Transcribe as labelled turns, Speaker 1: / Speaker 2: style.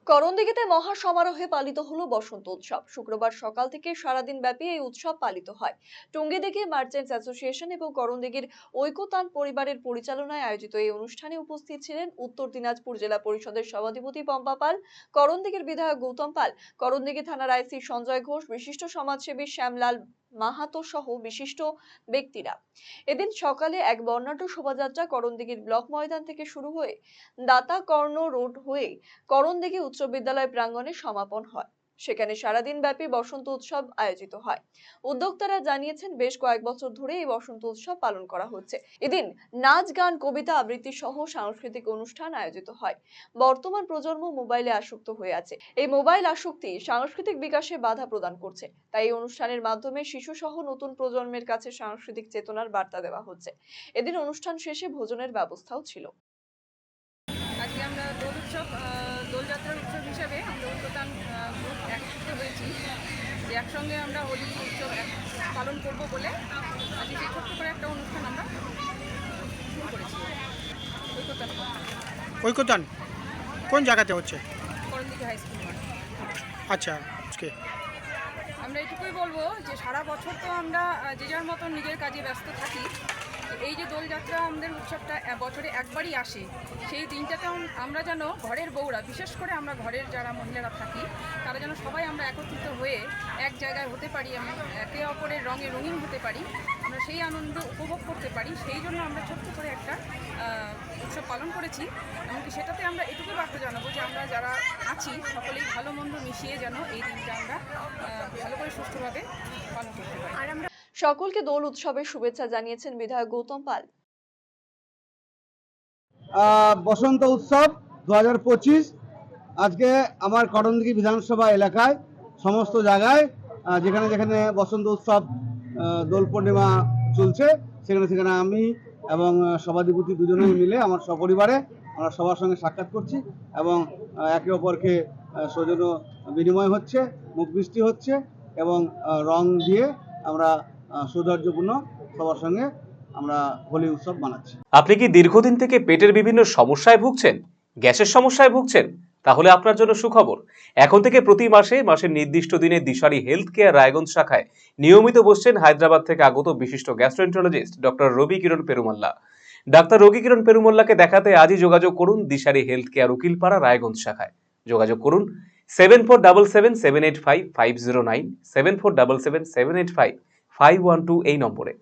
Speaker 1: করণদিঘিতে মহা সমারোহে পালিত হলো বসন্ত উৎসব। শুক্রবার সকাল থেকে সারাদিন ব্যাপী এই উৎসব পালিত হয়। টুঙ্গিদিঘি মার্চেন্টস অ্যাসোসিয়েশন এবং করণদিঘির ঐকতান পরিবারের পরিচালনায় আয়োজিত এই অনুষ্ঠানে উপস্থিত ছিলেন উত্তর দিনাজপুর জেলা পরিষদের সভাধিপতি পম্পা পাল, করণদিঘির বিধায়ক গৌতম পাল, করণদিঘি থানার আইসি সঞ্জয় ঘোষ, বিশিষ্ট সমাজসেবী শ্যামলাল মাহাতো সহ বিশিষ্ট ব্যক্তিরা। এদিন সকালে এক বর্ণাঢ্য শোভাযাত্রা করণদিঘির ব্লক ময়দান থেকে শুরু হয়ে দাতা কর্ণ রোড হয়ে করণদিঘি উচ্চ বিদ্যালয় প্রাঙ্গণে সমাপন হয়। সেখানে সারাদিন ব্যাপী বসন্ত উৎসব আয়োজিত হয়। উদ্যোক্তারা জানিয়েছেন বেশ কয়েক বছর ধরে এই বসন্ত উৎসব পালন করা হচ্ছে। এদিন নাচ, গান, কবিতা আবৃত্তি সহ সাংস্কৃতিক অনুষ্ঠান আয়োজিত হয়। বর্তমান প্রজন্ম মোবাইলে আসক্ত হয়ে আছে। এই মোবাইল আসক্তি সাংস্কৃতিক বিকাশে বাধা প্রদান করছে। তাই এই অনুষ্ঠানের মাধ্যমে শিশু সহ নতুন প্রজন্মের কাছে সাংস্কৃতিক চেতনার বার্তা দেওয়া হচ্ছে। এদিন অনুষ্ঠান শেষে ভোজনের ব্যবস্থাও ছিল।
Speaker 2: আজকে আমরা দোলযাত্রার উৎসব হিসাবে আমরা ঐকতান গ্রুপ একসাথে হয়েছি, যে একসঙ্গে আমরা হোলি উৎসব পালন করব বলে আজকে সেই ছোট্ট করে একটা অনুষ্ঠান আমরা শুরু করেছি।
Speaker 3: ঐকতান কোন জায়গাতে হচ্ছে?
Speaker 2: Karandighi high school.
Speaker 3: আচ্ছা, আজকে
Speaker 2: আমরা এটুকুই বলবো যে সারা বছর তো আমরা যে যার মতন নিজের কাজে ব্যস্ত থাকি। এই যে দোলযাত্রা আমাদের উৎসবটা বছরে একবারই আসে, সেই দিনটাতে আমরা যেন ঘরের বউরা, বিশেষ করে আমরা ঘরের যারা মহিলারা থাকি, তারা যেন সবাই আমরা একত্রিত হয়ে এক জায়গায় হতে পারি, আমরা একে অপরের রঙে রঙিন হতে পারি, আমরা সেই আনন্দ উপভোগ করতে পারি। সেই জন্য আমরা ছোট্ট করে একটা উৎসব পালন করেছি। এমনকি সেটাতে আমরা এটুকু বার্তা জানাবো যে আমরা যারা আছি সকলেই ভালো মন্দ মিশিয়ে যেন এই দিনটা আমরা ভালো করে সুষ্ঠুভাবে পালন করতে পারি। আর আমরা
Speaker 1: সকলকে দোল উৎসবের শুভেচ্ছা জানিয়েছেন বিধায়ক গৌতম পাল।
Speaker 4: বসন্ত উৎসব 2025 আজকে আমার করণদিঘি বিধানসভা এলাকায় সমস্ত জায়গায় যেখানে যেখানে বসন্ত উৎসব দোল পূর্ণিমা চলছে সেখানে আমি এবং সভাধিপতি দুজনেই মিলে আমার সপরিবারে আমরা সবার সঙ্গে সাক্ষাৎ করছি এবং একে অপরকে সৌজন্য বিনিময় হচ্ছে, মুখ বৃষ্টি হচ্ছে এবং রং দিয়ে আমরা সৌহার্দ্যপূর্ণ সবার সঙ্গে আমরা হোলি উৎসব মানাচ্ছি।
Speaker 5: আপনি কি দীর্ঘদিন থেকে পেটের বিভিন্ন সমস্যায় ভুগছেন, গ্যাসের সমস্যায় ভুগছেন? তাহলে আপনার জন্য সুখবর। এখন থেকে প্রতি মাসের নির্দিষ্ট দিনে দিশারি হেলথ কেয়ার রায়গঞ্জ শাখায় নিয়মিত বসছেন হায়দ্রাবাদ থেকে আগত বিশিষ্ট গ্যাস্ট্রোএন্টারোলজিস্ট ডক্টর রবি কিরণ পেরুমাল্লা। ডাক্তার রবি কিরণ পেরুমাল্লাকে দেখাতে আজই যোগাযোগ করুন দিশারি হেলথ কেয়ার উকিলপাড়া রায়গঞ্জ শাখায়। যোগাযোগ করুন 7477785509, 7477785512 এই নম্বরে।